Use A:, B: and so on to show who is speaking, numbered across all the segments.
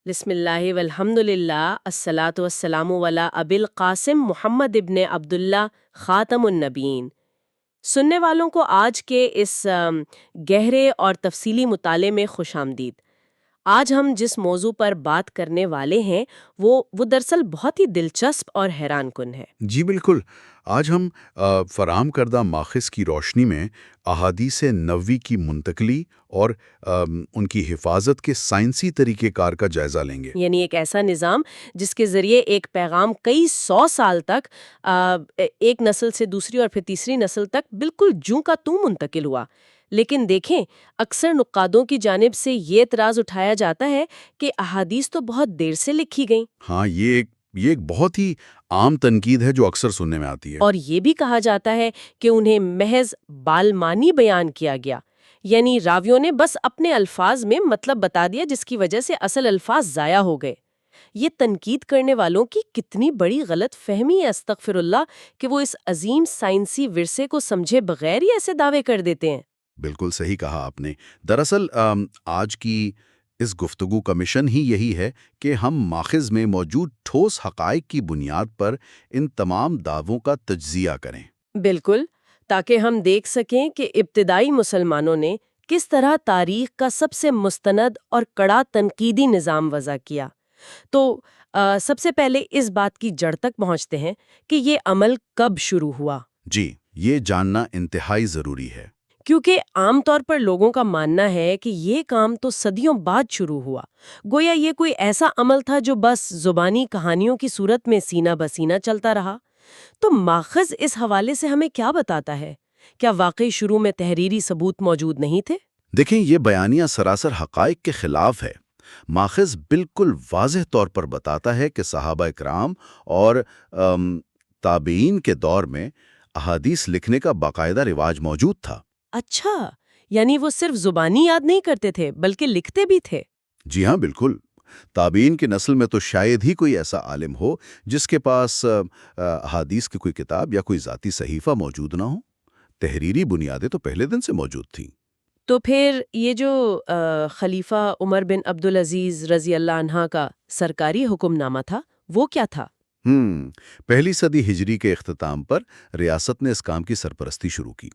A: بسم اللہ والحمد للہ الصلاۃ والسلام علی ابی القاسم محمد ابن عبداللہ خاتم النبیین۔ سننے والوں کو آج کے اس گہرے اور تفصیلی مطالعے میں خوش آمدید۔ آج ہم جس موضوع پر بات کرنے والے ہیں وہ دراصل بہت ہی دلچسپ اور حیران کن ہے۔
B: جی بالکل۔ آج ہم فراہم کردہ ماخذ کی روشنی میں احادیث نبوی کی منتقلی اور ان کی حفاظت کے سائنسی طریقہ کار کا جائزہ لیں گے۔
A: یعنی ایک ایسا نظام جس کے ذریعے ایک پیغام کئی 100 سال تک ایک نسل سے دوسری اور پھر تیسری نسل تک بالکل جوں کا توں منتقل ہوا۔ لیکن دیکھیں، اکثر نقادوں کی جانب سے یہ اعتراض اٹھایا جاتا ہے کہ احادیث تو بہت دیر سے لکھی گئیں۔
B: ہاں، یہ ایک بہت ہی عام تنقید ہے جو اکثر سننے میں آتی ہے۔
A: اور یہ بھی کہا جاتا ہے کہ انہیں محض بالمانی بیان کیا گیا، یعنی راویوں نے بس اپنے الفاظ میں مطلب بتا دیا جس کی وجہ سے اصل الفاظ ضائع ہو گئے۔ یہ تنقید کرنے والوں کی کتنی بڑی غلط فہمی ہے، استغفر اللہ، کہ وہ اس عظیم سائنسی ورثے کو سمجھے بغیر ہی ایسے دعوے کر دیتے ہیں۔
B: بالکل صحیح کہا آپ نے۔ دراصل آج کی اس گفتگو کا مشن ہی یہی ہے کہ ہم ماخذ میں موجود ٹھوس حقائق کی بنیاد پر ان تمام دعووں کا تجزیہ کریں۔
A: بالکل، تاکہ ہم دیکھ سکیں کہ ابتدائی مسلمانوں نے کس طرح تاریخ کا سب سے مستند اور کڑا تنقیدی نظام وضع کیا۔ تو سب سے پہلے اس بات کی جڑ تک پہنچتے ہیں کہ یہ عمل کب شروع ہوا۔
B: جی، یہ جاننا انتہائی ضروری ہے،
A: کیونکہ عام طور پر لوگوں کا ماننا ہے کہ یہ کام تو صدیوں بعد شروع ہوا، گویا یہ کوئی ایسا عمل تھا جو بس زبانی کہانیوں کی صورت میں سینہ بسینہ چلتا رہا۔ تو ماخذ اس حوالے سے ہمیں کیا بتاتا ہے؟ کیا واقعی شروع میں تحریری ثبوت موجود نہیں تھے؟
B: دیکھیں، یہ بیانیہ سراسر حقائق کے خلاف ہے۔ ماخذ بالکل واضح طور پر بتاتا ہے کہ صحابہ کرام اور تابعین کے دور میں احادیث لکھنے کا باقاعدہ رواج موجود تھا۔
A: اچھا، یعنی وہ صرف زبانی یاد نہیں کرتے تھے بلکہ لکھتے بھی تھے۔
B: جی ہاں، بالکل۔ تابعین کی نسل میں تو شاید ہی کوئی ایسا عالم ہو جس کے پاس احادیث کی کوئی کتاب یا کوئی ذاتی صحیفہ موجود نہ ہو۔ تحریری بنیادیں تو پہلے دن سے موجود تھیں۔
A: تو پھر یہ جو خلیفہ عمر بن عبدالعزیز رضی اللہ عنہ کا سرکاری حکم نامہ تھا، وہ کیا تھا؟
B: پہلی صدی ہجری کے اختتام پر ریاست نے اس کام کی سرپرستی شروع کی۔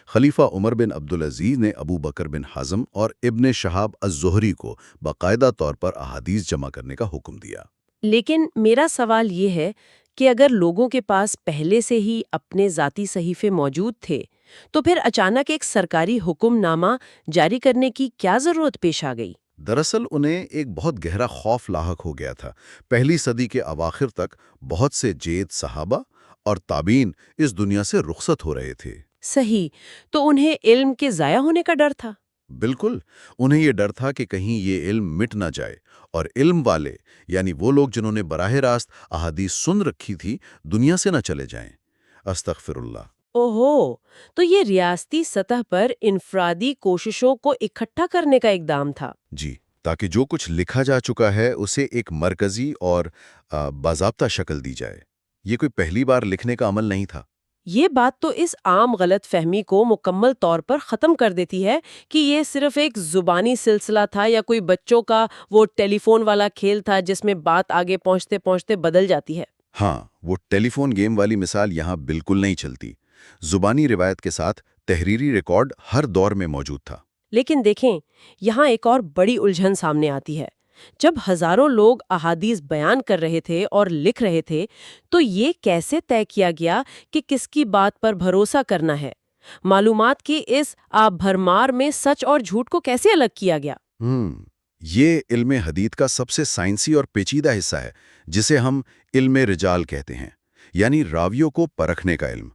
B: خلیفہ عمر بن عبدالعزیز نے ابو بکر بن حزم اور ابن شہاب الزہری کو باقاعدہ طور پر احادیث جمع کرنے کا حکم دیا۔
A: لیکن میرا سوال یہ ہے کہ اگر لوگوں کے پاس پہلے سے ہی اپنے ذاتی صحیفے موجود تھے تو پھر اچانک ایک سرکاری حکم نامہ جاری کرنے کی کیا ضرورت پیش آ گئی؟
B: دراصل انہیں ایک بہت گہرا خوف لاحق ہو گیا تھا۔ پہلی صدی کے اواخر تک بہت سے جید صحابہ اور تابعین اس دنیا سے رخصت ہو رہے تھے۔
A: صحیح، تو انہیں علم کے ضائع ہونے کا ڈر تھا۔
B: بالکل، انہیں یہ ڈر تھا کہ کہیں یہ علم مٹ نہ جائے اور علم والے، یعنی وہ لوگ جنہوں نے براہ راست احادیث سن رکھی تھی، دنیا سے نہ چلے جائیں۔ استغفر اللہ۔
A: اوہو، تو یہ ریاستی سطح پر انفرادی کوششوں کو اکٹھا کرنے کا اقدام تھا۔
B: جی، تاکہ جو کچھ لکھا جا چکا ہے اسے ایک مرکزی اور باضابطہ شکل دی جائے۔ یہ کوئی پہلی بار لکھنے کا عمل نہیں تھا۔
A: یہ بات تو اس عام غلط فہمی کو مکمل طور پر ختم کر دیتی ہے کہ یہ صرف ایک زبانی سلسلہ تھا یا کوئی بچوں کا وہ ٹیلی فون والا کھیل تھا جس میں بات آگے پہنچتے پہنچتے بدل جاتی ہے۔
B: ہاں، وہ ٹیلی فون گیم والی مثال یہاں بالکل نہیں چلتی۔ زبانی روایت کے ساتھ تحریری ریکارڈ ہر دور میں موجود تھا۔
A: لیکن دیکھیں، یہاں ایک اور بڑی الجھن سامنے آتی ہے۔ جب ہزاروں لوگ احادیث بیان کر رہے تھے اور لکھ رہے تھے تو یہ کیسے طے کیا گیا کہ کس کی بات پر بھروسہ کرنا ہے؟ معلومات کی اس بھرمار میں سچ اور جھوٹ کو کیسے الگ کیا گیا؟
B: یہ علم حدیث کا سب سے سائنسی اور پیچیدہ حصہ ہے، جسے ہم علم رجال کہتے ہیں، یعنی راویوں کو پرکھنے کا علم۔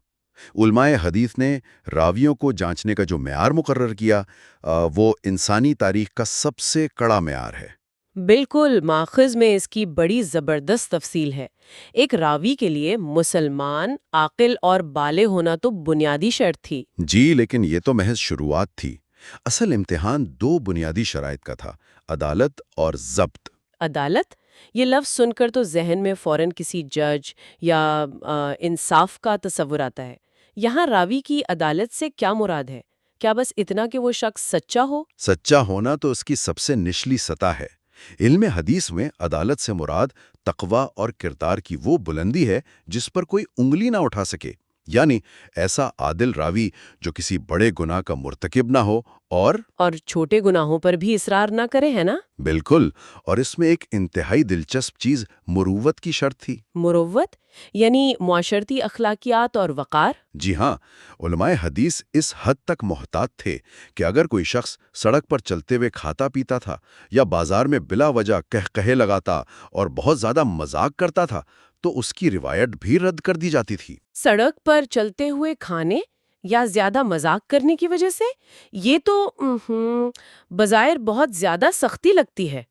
B: علماء حدیث نے راویوں کو جانچنے کا جو معیار مقرر کیا، وہ انسانی تاریخ کا سب سے کڑا معیار ہے۔
A: بالکل، ماخذ میں اس کی بڑی زبردست تفصیل ہے۔ ایک راوی کے لیے مسلمان، عاقل اور بالغ ہونا تو بنیادی شرط تھی۔
B: جی، لیکن یہ تو محض شروعات تھی۔ اصل امتحان دو بنیادی شرائط کا تھا: عدالت اور ضبط۔
A: عدالت؟ یہ لفظ سن کر تو ذہن میں فوراً کسی جج یا انصاف کا تصور آتا ہے۔ یہاں راوی کی عدالت سے کیا مراد ہے؟ کیا بس اتنا کہ وہ شخص سچا ہو؟
B: سچا ہونا تو اس کی سب سے نچلی سطح ہے۔ علم حدیث میں عدالت سے مراد تقوی اور کردار کی وہ بلندی ہے جس پر کوئی انگلی نہ اٹھا سکے، یعنی ایسا عادل راوی جو کسی بڑے گناہ کا مرتکب نہ ہو اور
A: چھوٹے گناہوں پر بھی اصرار نہ کرے، ہے نا؟
B: بالکل، اور اس میں ایک انتہائی دلچسپ چیز مروت کی شرط تھی۔
A: مروت یعنی معاشرتی اخلاقیات اور وقار؟
B: جی ہاں، علماء حدیث اس حد تک محتاط تھے کہ اگر کوئی شخص سڑک پر چلتے ہوئے کھاتا پیتا تھا یا بازار میں بلا وجہ کہے لگاتا اور بہت زیادد مذاق کرتا تھا تو اس کی روایت بھی رد کر دی جاتی تھی۔
A: سڑک پر چلتے ہوئے کھانے یا زیادہ مذاق کرنے کی وجہ سے؟ یہ تو بظاہر بہت زیادہ سختی لگتی ہے۔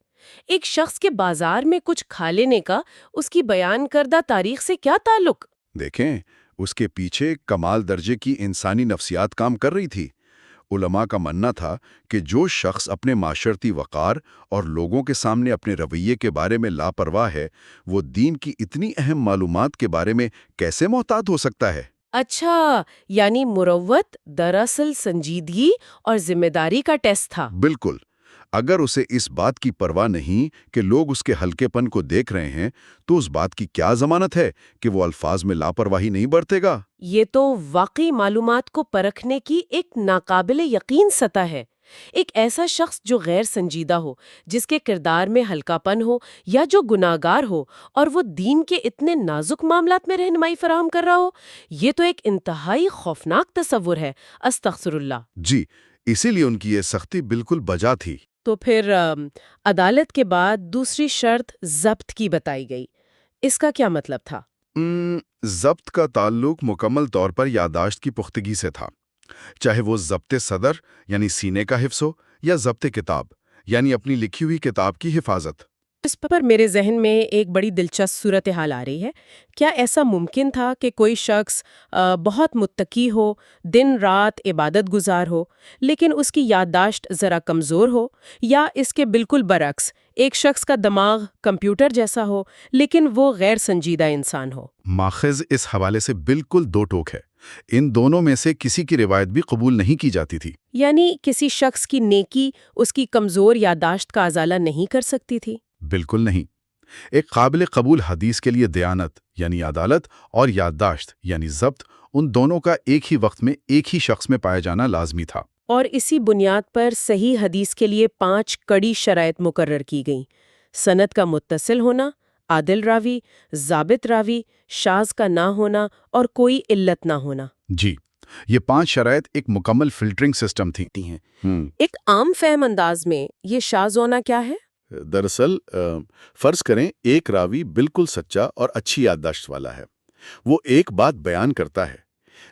A: ایک شخص کے بازار میں کچھ کھا لینے کا اس کی بیان کردہ تاریخ سے کیا تعلق؟
B: دیکھیں، اس کے پیچھے کمال درجے کی انسانی نفسیات کام کر رہی تھی۔ علماء کا ماننا تھا کہ جو شخص اپنے معاشرتی وقار اور لوگوں کے سامنے اپنے رویے کے بارے میں لاپرواہ ہے، وہ دین کی اتنی اہم معلومات کے بارے میں کیسے محتاط ہو سکتا ہے؟
A: اچھا، یعنی مروت دراصل سنجیدگی اور ذمہ داری کا ٹیسٹ تھا۔
B: بالکل، اگر اسے اس بات کی پرواہ نہیں کہ لوگ اس کے ہلکے پن کو دیکھ رہے ہیں تو اس بات کی کیا ضمانت ہے کہ وہ الفاظ میں لاپرواہی نہیں برتے گا؟
A: یہ تو واقعی معلومات کو پرکھنے کی ایک ناقابل یقین سطح ہے۔ ایک ایسا شخص جو غیر سنجیدہ ہو، جس کے کردار میں ہلکا پن ہو یا جو گناہگار ہو اور وہ دین کے اتنے نازک معاملات میں رہنمائی فراہم کر رہا ہو، یہ تو ایک انتہائی خوفناک تصور ہے۔ استغفر اللہ۔
B: جی، اسی لیے ان کی یہ سختی بالکل بجا تھی۔
A: تو پھر عدالت کے بعد دوسری شرط ضبط کی بتائی گئی، اس کا کیا مطلب تھا؟
B: ضبط کا تعلق مکمل طور پر یادداشت کی پختگی سے تھا، چاہے وہ ضبط صدر یعنی سینے کا حفظ ہو یا ضبط کتاب یعنی اپنی لکھی ہوئی کتاب کی حفاظت۔
A: اس پر میرے ذہن میں ایک بڑی دلچسپ صورتحال آ رہی ہے۔ کیا ایسا ممکن تھا کہ کوئی شخص بہت متقی ہو، دن رات عبادت گزار ہو، لیکن اس کی یادداشت ذرا کمزور ہو، یا اس کے بالکل برعکس ایک شخص کا دماغ کمپیوٹر جیسا ہو لیکن وہ غیر سنجیدہ انسان ہو؟
B: ماخذ اس حوالے سے بالکل دو ٹوک ہے۔ ان دونوں میں سے کسی کی روایت بھی قبول نہیں کی جاتی تھی۔
A: یعنی کسی شخص کی نیکی اس کی کمزور یادداشت کا ازالہ نہیں کر سکتی تھی؟
B: بالکل نہیں۔ ایک قابل قبول حدیث کے لیے دیانت یعنی عدالت اور یادداشت یعنی ضبط، ان دونوں کا ایک ہی وقت میں ایک ہی شخص میں پایا جانا لازمی تھا۔
A: اور اسی بنیاد پر صحیح حدیث کے لیے 5 کڑی شرائط مقرر کی گئیں: سند کا متصل ہونا، عادل راوی، ضابط راوی، شاذ کا نہ ہونا اور کوئی علت نہ ہونا۔
B: جی، یہ 5 شرائط ایک مکمل فلٹرنگ سسٹم تھی۔
A: ایک عام فہم انداز میں یہ شاذ ہونا کیا ہے؟
B: دراصل فرض کریں ایک راوی بالکل سچا اور اچھی یادداشت والا ہے، وہ ایک بات بیان کرتا ہے،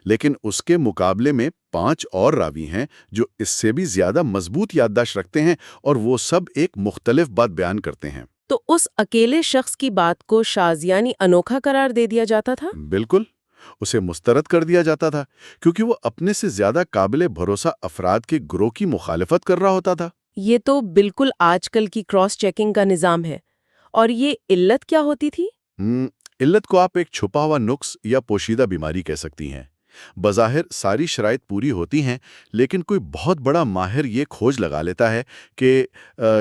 B: لیکن اس کے مقابلے میں 5 اور راوی ہیں جو اس سے بھی زیادہ مضبوط یادداشت رکھتے ہیں اور وہ سب ایک مختلف بات بیان کرتے ہیں۔
A: تو اس اکیلے شخص کی بات کو شاذ یعنی انوکھا قرار دے دیا جاتا تھا؟
B: بالکل، اسے مسترد کر دیا جاتا تھا کیونکہ وہ اپنے سے زیادہ قابل بھروسہ افراد کے گروہ کی مخالفت کر رہا ہوتا تھا۔
A: یہ تو بالکل آج کل کی کراس چیکنگ کا نظام ہے۔ اور یہ علت کیا ہوتی تھی؟
B: علت کو آپ ایک چھپا ہوا نقص یا پوشیدہ بیماری کہہ سکتی ہیں۔ بظاہر ساری شرائط پوری ہوتی ہیں، لیکن کوئی بہت بڑا ماہر یہ کھوج لگا لیتا ہے کہ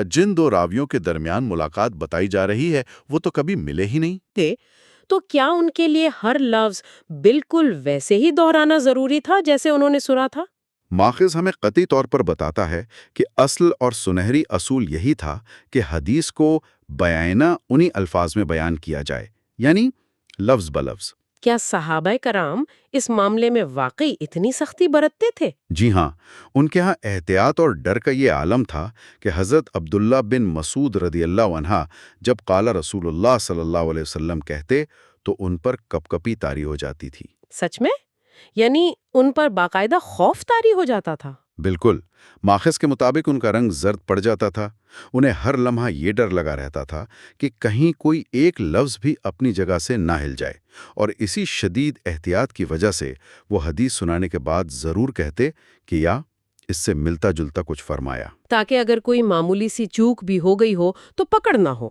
B: جن 2 راویوں کے درمیان ملاقات بتائی جا رہی ہے وہ تو کبھی ملے ہی نہیں۔
A: تو کیا ان کے لیے ہر لفظ بالکل ویسے ہی دہرانا ضروری تھا جیسے انہوں نے سنا تھا؟
B: ماخذ ہمیں قطعی طور پر بتاتا ہے کہ اصل اور سنہری اصول یہی تھا کہ حدیث کو بیانہ انہی الفاظ میں بیان کیا جائے، یعنی لفظ بلفظ۔
A: کیا صحابہ کرام اس معاملے میں واقعی اتنی سختی برتتے تھے؟
B: جی ہاں، ان کے ہاں احتیاط اور ڈر کا یہ عالم تھا کہ حضرت عبداللہ بن مسعود رضی اللہ عنہ جب قال رسول اللہ صلی اللہ علیہ وسلم کہتے تو ان پر کپ کپی طاری ہو جاتی تھی۔
A: سچ میں؟ یعنی ان پر باقاعدہ خوف طاری ہو جاتا تھا؟
B: بالکل، ماخذ کے مطابق ان کا رنگ زرد پڑ جاتا تھا۔ انہیں ہر لمحہ یہ ڈر لگا رہتا تھا کہ کہیں کوئی ایک لفظ بھی اپنی جگہ سے نہ ہل جائے، اور اسی شدید احتیاط کی وجہ سے وہ حدیث سنانے کے بعد ضرور کہتے کہ یا اس سے ملتا جلتا کچھ فرمایا،
A: تاکہ اگر کوئی معمولی سی چوک بھی ہو گئی ہو تو پکڑ نہ ہو۔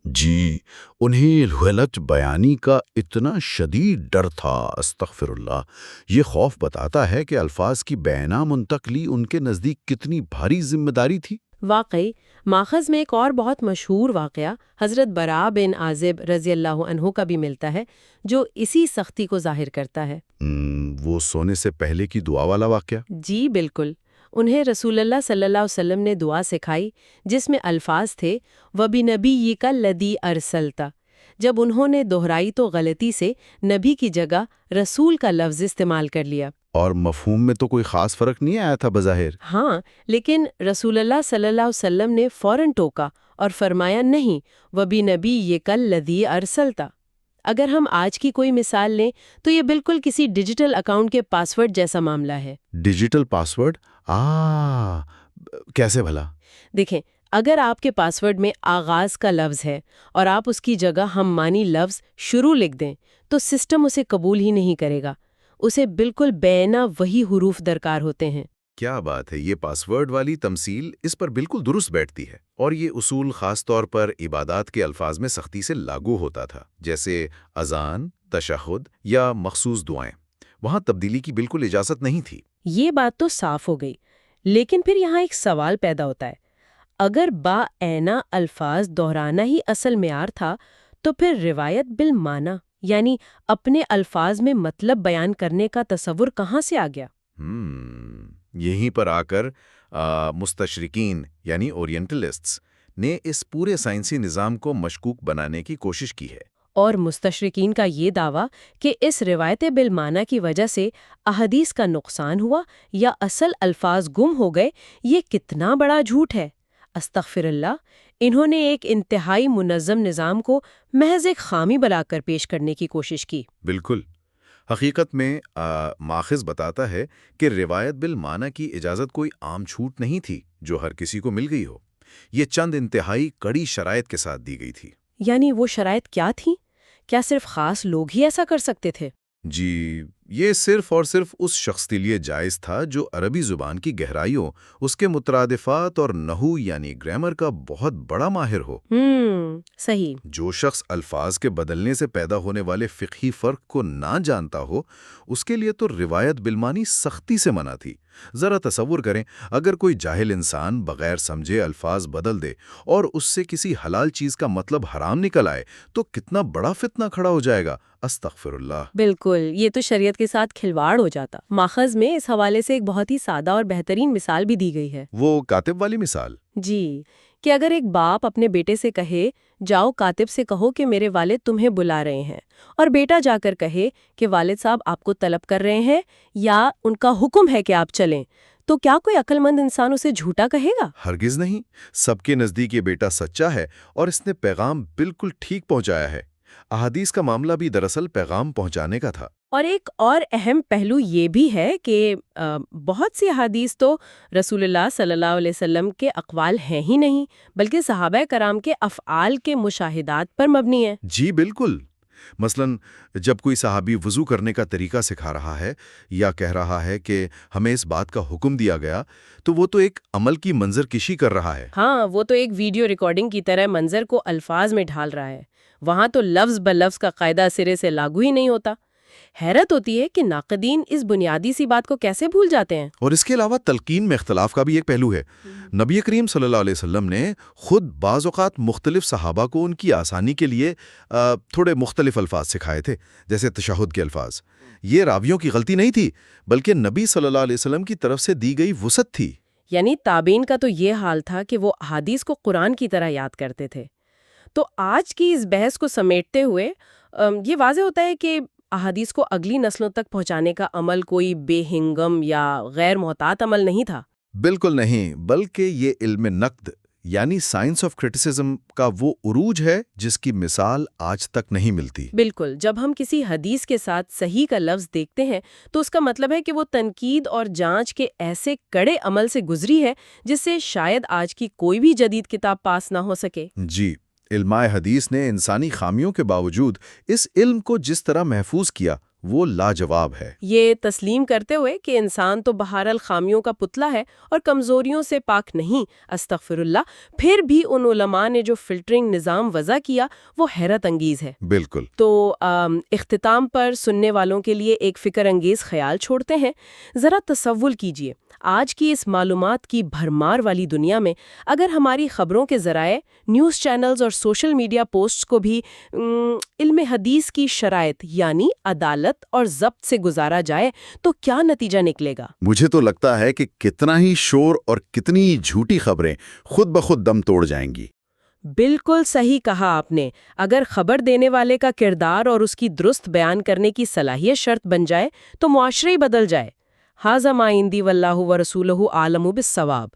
B: جی، انہیں غلط بیانی کا اتنا شدید ڈر تھا، استغفر اللہ۔ یہ خوف بتاتا ہے کہ الفاظ کی بیانہ منتقلی ان کے نزدیک کتنی بھاری ذمہ داری تھی۔
A: واقعی ماخذ میں ایک اور بہت مشہور واقعہ حضرت برا بن عازب رضی اللہ عنہ کا بھی ملتا ہے جو اسی سختی کو ظاہر کرتا ہے۔
B: وہ سونے سے پہلے کی دعا والا واقعہ؟
A: جی بالکل، انہیں رسول اللہ صلی اللہ علیہ وسلم نے دعا سکھائی جس میں الفاظ تھے وَبِنَبِيِّكَ الَّذِي أَرْسَلْتَ۔ جب انہوں نے دہرائی تو غلطی سے نبی کی جگہ رسول کا لفظ استعمال کر لیا۔
B: اور مفہوم میں تو کوئی خاص فرق نہیں آیا تھا بظاہر۔
A: ہاں، لیکن رسول اللہ صلی اللہ علیہ وسلم نے فوراً ٹوکا اور فرمایا نہیں وَبِنَبِيِّكَ الَّذِي أَرْسَلْتَ۔ اگر ہم آج کی کوئی مثال لیں تو یہ بالکل کسی ڈیجیٹل اکاؤنٹ کے پاسورڈ جیسا معاملہ ہے۔
B: Digital password? کیسے بھلا؟
A: دیکھیں، اگر آپ کے پاسورڈ میں آغاز کا لفظ ہے اور آپ اس کی جگہ ہم مانی لفظ شروع لکھ دیں تو سسٹم اسے قبول ہی نہیں کرے گا۔ اسے بالکل بینا وہی حروف درکار ہوتے ہیں۔
B: کیا بات ہے، یہ پاسورڈ والی تمثیل اس پر بالکل درست بیٹھتی ہے، اور یہ اصول خاص طور پر عبادات کے الفاظ میں سختی سے لاگو ہوتا تھا، جیسے اذان، تشہد یا مخصوص دعائیں۔ وہاں تبدیلی کی بالکل اجازت نہیں تھی۔
A: یہ بات تو صاف ہو گئی، لیکن پھر یہاں ایک سوال پیدا ہوتا ہے۔ اگر با اینا الفاظ دہرانا ہی اصل معیار تھا تو پھر روایت بالمعنی یعنی اپنے الفاظ میں مطلب بیان کرنے کا تصور کہاں سے آ گیا؟
B: یہیں پر آ کر مستشرقین یعنی اورینٹلسٹس نے اس پورے سائنسی نظام کو مشکوک بنانے کی کوشش کی ہے۔
A: اور مستشرقین کا یہ دعویٰ کہ اس روایت بالمعنی کی وجہ سے احادیث کا نقصان ہوا یا اصل الفاظ گم ہو گئے، یہ کتنا بڑا جھوٹ ہے۔ استغفر اللہ، انہوں نے ایک انتہائی منظم نظام کو محض ایک خامی بنا کر پیش کرنے کی کوشش کی۔
B: بالکل۔ حقیقت میں ماخذ بتاتا ہے کہ روایت بالمعنی کی اجازت کوئی عام چھوٹ نہیں تھی جو ہر کسی کو مل گئی ہو۔ یہ چند انتہائی کڑی شرائط کے ساتھ دی گئی تھی۔
A: یعنی وہ شرائط کیا تھیں؟ کیا صرف خاص لوگ ہی ایسا کر سکتے تھے؟
B: جی، یہ صرف اور صرف اس شخص کے لیے جائز تھا جو عربی زبان کی گہرائیوں، اس کے مترادفات اور نحو یعنی گرامر کا بہت بڑا ماہر ہو۔
A: صحیح۔
B: جو شخص الفاظ کے بدلنے سے پیدا ہونے والے فقہی فرق کو نہ جانتا ہو، اس کے لیے تو روایت بالمعنی سختی سے منع تھی۔ ذرا تصور کریں، اگر کوئی جاہل انسان بغیر سمجھے الفاظ بدل دے اور اس سے کسی حلال چیز کا مطلب حرام نکل آئے تو کتنا بڑا فتنہ کھڑا ہو جائے گا۔ استغفر اللہ۔
A: بالکل، یہ تو شریعت کے ساتھ کھلواڑ ہو جاتا۔ ماخذ میں اس حوالے سے ایک بہت ہی سادہ اور بہترین مثال بھی دی گئی ہے۔
B: وہ کاتب والی مثال؟
A: جی، کہ اگر ایک باپ اپنے بیٹے سے کہے جاؤ کاتب سے کہو کہ میرے والد تمہیں بلا رہے ہیں، اور بیٹا جا کر کہے کہ والد صاحب آپ کو طلب کر رہے ہیں یا ان کا حکم ہے کہ آپ چلیں، تو کیا کوئی عقل مند انسان اسے جھوٹا کہے گا؟
B: ہرگز نہیں۔ سب کے نزدیک یہ بیٹا سچا ہے اور اس نے پیغام بالکل ٹھیک پہنچایا ہے۔ احادیث کا معاملہ بھی دراصل پیغام پہنچانے کا تھا۔
A: اور ایک اور اہم پہلو یہ بھی ہے کہ بہت سی احادیث تو رسول اللہ صلی اللہ علیہ وسلم کے اقوال ہیں ہی نہیں، بلکہ صحابہ کرام کے افعال کے مشاہدات پر مبنی ہیں۔
B: جی بالکل۔ مثلاً جب کوئی صحابی وضو کرنے کا طریقہ سکھا رہا ہے یا کہہ رہا ہے کہ ہمیں اس بات کا حکم دیا گیا، تو وہ تو ایک عمل کی منظر کشی کر رہا ہے۔
A: ہاں، وہ تو ایک ویڈیو ریکارڈنگ کی طرح منظر کو الفاظ میں ڈھال رہا ہے۔ وہاں تو لفظ بلفظ کا قاعدہ سرے سے لاگو ہی نہیں ہوتا۔ حیرت ہوتی ہے کہ ناقدین اس بنیادی سی بات کو کیسے بھول جاتے ہیں۔
B: اور اس کے علاوہ تلقین میں اختلاف کا بھی ایک پہلو ہے۔ نبی کریم صلی اللہ علیہ وسلم نے خود بعض اوقات مختلف صحابہ کو ان کی آسانی کے لیے تھوڑے مختلف الفاظ سکھائے تھے، جیسے تشہد کے الفاظ۔ یہ راویوں کی غلطی نہیں تھی، بلکہ نبی صلی اللہ علیہ وسلم کی طرف سے دی گئی وسعت تھی۔
A: یعنی تابعین کا تو یہ حال تھا کہ وہ احادیث کو قرآن کی طرح یاد کرتے تھے۔ تو آج کی اس بحث کو سمیٹتے ہوئے یہ واضح ہوتا ہے کہ احادیث کو اگلی نسلوں تک پہنچانے کا عمل کوئی بے ہنگم یا غیر محتاط عمل نہیں تھا۔
B: بالکل نہیں، بلکہ یہ علم نقد یعنی سائنس آف کرٹیسزم کا وہ عروج ہے جس کی مثال آج تک نہیں ملتی۔
A: بالکل، جب ہم کسی حدیث کے ساتھ صحیح کا لفظ دیکھتے ہیں تو اس کا مطلب ہے کہ وہ تنقید اور جانچ کے ایسے کڑے عمل سے گزری ہے جس سے شاید آج کی کوئی بھی جدید کتاب پاس نہ ہو سکے۔
B: جی، علماء حدیث نے انسانی خامیوں کے باوجود اس علم کو جس طرح محفوظ کیا وہ لاجواب ہے۔
A: یہ تسلیم کرتے ہوئے کہ انسان تو بہرحال خامیوں کا پتلا ہے اور کمزوریوں سے پاک نہیں، استغفر اللہ، پھر بھی ان علماء نے جو فلٹرنگ نظام وضع کیا وہ حیرت انگیز ہے۔
B: بالکل۔
A: تو اختتام پر سننے والوں کے لیے ایک فکر انگیز خیال چھوڑتے ہیں۔ ذرا تصور کیجئے، آج کی اس معلومات کی بھرمار والی دنیا میں اگر ہماری خبروں کے ذرائع، نیوز چینلز اور سوشل میڈیا پوسٹس کو بھی علم حدیث کی شرائط یعنی عدالت اور ضبط سے گزارا جائے تو کیا نتیجہ نکلے گا؟
B: مجھے تو لگتا ہے کہ کتنا ہی شور اور کتنی جھوٹی خبریں خود بخود دم توڑ جائیں گی۔
A: بالکل صحیح کہا آپ نے۔ اگر خبر دینے والے کا کردار اور اس کی درست بیان کرنے کی صلاحیت شرط بن جائے تو معاشرے ہی بدل جائے۔ ھذا ما عندی واللہ ورسولہ اعلم بالصواب۔